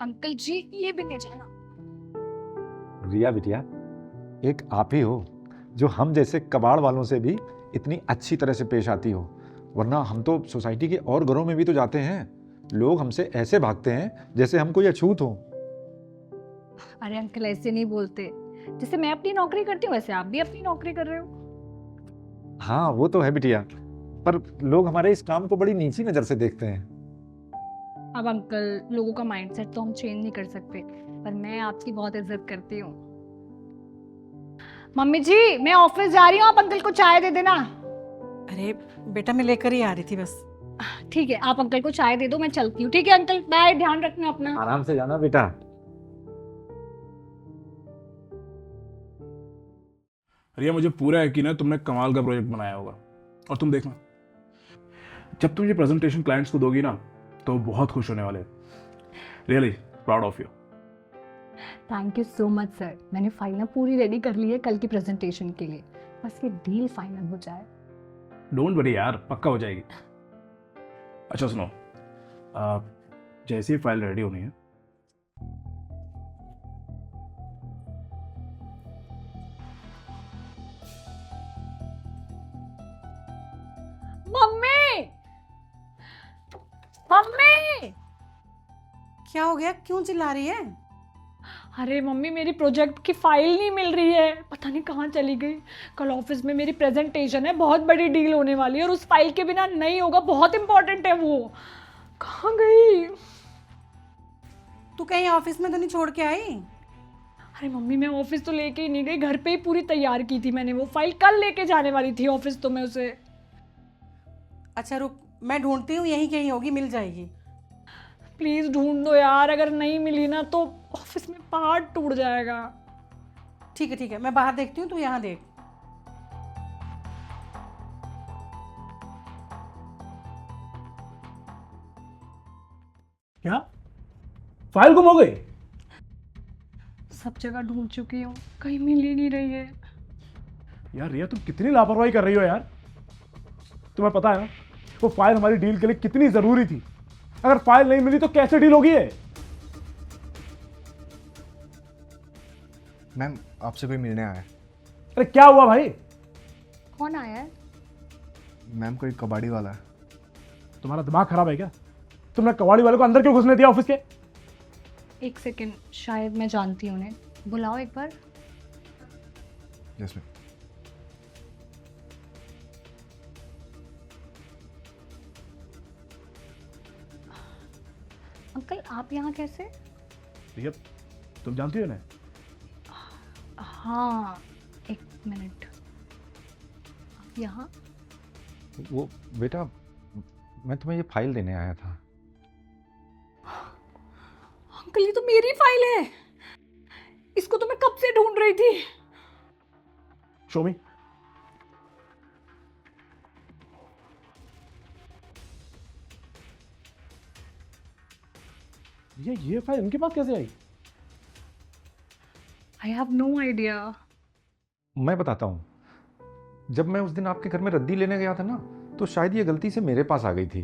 Uncle जी ये भी नहीं जाना। रिया बिटिया, एक आप ही हो जो हम जैसे कबाड़ वालों से भी इतनी अच्छी तरह से पेश आती हो, वरना हम तो सोसाइटी के और घरों में भी तो जाते हैं, लोग हमसे ऐसे भागते हैं जैसे हम कोई अछूत हो। अरे अंकल ऐसे नहीं बोलते, जैसे मैं अपनी नौकरी करती हूँ वैसे आप भी अपनी नौकरी कर रहे हो। हाँ वो तो है बिटिया, पर लोग हमारे इस काम को बड़ी नीची नजर से देखते हैं। अब अंकल लोगों का माइंडसेट तो हम चेंज नहीं कर सकते, पर मैं आपकी बहुत इज्जत करती हूँ। मम्मी जी मैं ऑफिस जा रही हूँ, आप अंकल को चाय दे देना। अरे बेटा, मैं लेकर ही आ रही थी बस। ठीक है आप अंकल को चाय दे दो, मैं चलती हूँ। ठीक है अंकल, बाय, ध्यान रखना अपना। आराम से जाना बेटा। रिया, मुझे पूरा यकीन है तुमने कमाल का प्रोजेक्ट बनाया होगा। और तुम देखना, जब तुम ये प्रेजेंटेशन क्लाइंट्स को दोगी ना तो वो बहुत खुश होने वाले। Really proud of you. Thank you so much sir, मैंने फाइल ना पूरी रेडी कर ली है कल की प्रेजेंटेशन के लिए, बस ये डील फाइनल हो जाए। डोंट वरी यार, पक्का हो जाएगी। अच्छा सुनो, जैसे ही फाइल रेडी होनी है मम्मी, मम्मी। क्या हो गया, क्यों चिल्ला रही है? अरे मम्मी मेरी प्रोजेक्ट की फाइल नहीं मिल रही है, पता नहीं कहाँ चली गई। कल ऑफिस में मेरी प्रेजेंटेशन है, बहुत बड़ी डील होने वाली है और उस फाइल के बिना नहीं होगा, बहुत इंपॉर्टेंट है वो। कहाँ गई? तू कहीं ऑफिस में तो नहीं छोड़ के आई? अरे मम्मी मैं ऑफिस तो लेके ही नहीं गई, घर पे ही पूरी तैयार की थी मैंने, वो फाइल कल लेके जाने वाली थी ऑफिस, तो मैं उसे। अच्छा रुक, मैं ढूंढती हूँ, यहीं कहीं होगी, मिल जाएगी। प्लीज ढूंढ दो यार, अगर नहीं मिली ना तो ऑफिस में पहाड़ टूट जाएगा। ठीक है, मैं बाहर देखती हूँ, तू यहाँ देख। क्या फाइल गुम हो गई? सब जगह ढूंढ चुकी हूँ, कहीं मिल ही नहीं रही है। यार रिया, तुम कितनी लापरवाही कर रही हो यार। तुम्हें पता है ना वो फाइल हमारी डील के लिए कितनी जरूरी थी। अगर फाइल नहीं मिली तो कैसे डील होगी ये? मैम, आपसे कोई मिलने आया है। अरे क्या हुआ भाई? कौन आया है? मैम, कोई कबाड़ी वाला है। तुम्हारा दिमाग खराब है क्या? तुमने कबाड़ी वाले को अंदर क्यों घुसने दिया ऑफिस के? एक सेकंड, शायद मैं जानती हूँ उन्हें, बुलाओ एक बार। Yes ma'am. अंकल आप यहाँ कैसे? रिया, तुम जानती हो ना? हाँ एक मिनट, आप यहाँ? वो बेटा, मैं तुम्हें ये फाइल देने आया था। अंकल ये तो मेरी फाइल है, इसको तो मैं कब से ढूंढ रही थी। Show me. ये फाइल इनके पास कैसे आई? I have no idea. मैं बताता हूँ, जब मैं उस दिन आपके घर में रद्दी लेने गया था ना, तो शायद ये गलती से मेरे पास आ गई थी।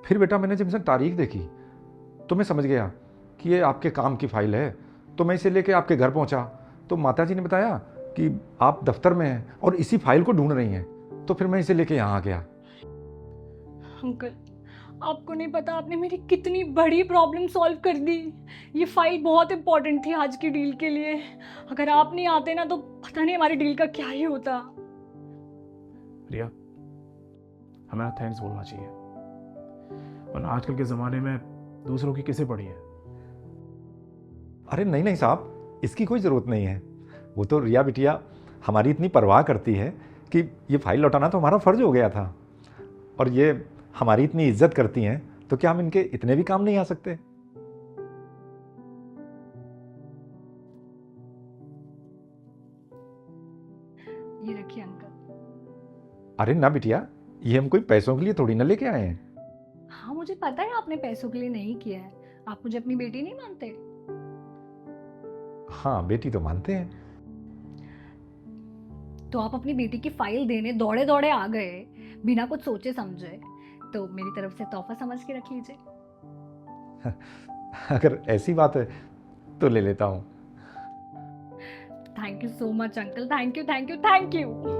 फिर बेटा मैंने जब इसमें तारीख देखी तो मैं समझ गया कि ये आपके काम की फाइल है, तो मैं इसे लेके आपके घर पहुंचा, तो माताजी ने बताया कि आप दफ्तर में हैं और इसी फाइल को ढूंढ रही हैं, तो फिर मैं इसे लेके यहाँ आ गया। अंकल आपको नहीं पता आपने मेरी कितनी बड़ी प्रॉब्लम सॉल्व कर दी। ये फाइल बहुत इंपॉर्टेंट थी आज की डील के लिए, अगर आप नहीं आते ना तो पता नहीं हमारी डील का क्या ही होता। रिया, हमें थैंक्स बोलना चाहिए, वरना आजकल के ज़माने में दूसरों की किसे पड़ी है। अरे नहीं नहीं साहब, इसकी कोई ज़रूरत नहीं है। वो तो रिया बिटिया हमारी इतनी परवाह करती है कि ये फाइल लौटाना तो हमारा फ़र्ज हो गया था, और ये हमारी इतनी इज्जत करती हैं, तो क्या हम इनके इतने भी काम नहीं आ सकते? ये रखिए अंकल। अरे ना बिटिया, ये हम कोई पैसों के लिए थोड़ी ना लेके आए हैं। हाँ मुझे पता है आपने पैसों के लिए नहीं किया है, आप मुझे अपनी बेटी नहीं मानते? हाँ बेटी तो मानते हैं। तो आप अपनी बेटी की फाइल देने दौड़े दौड़े आ गए बिना कुछ सोचे समझे, तो मेरी तरफ से तोहफा समझ के रख लीजिए। अगर ऐसी बात है तो ले लेता हूँ। Thank you so much uncle, thank you thank you thank you.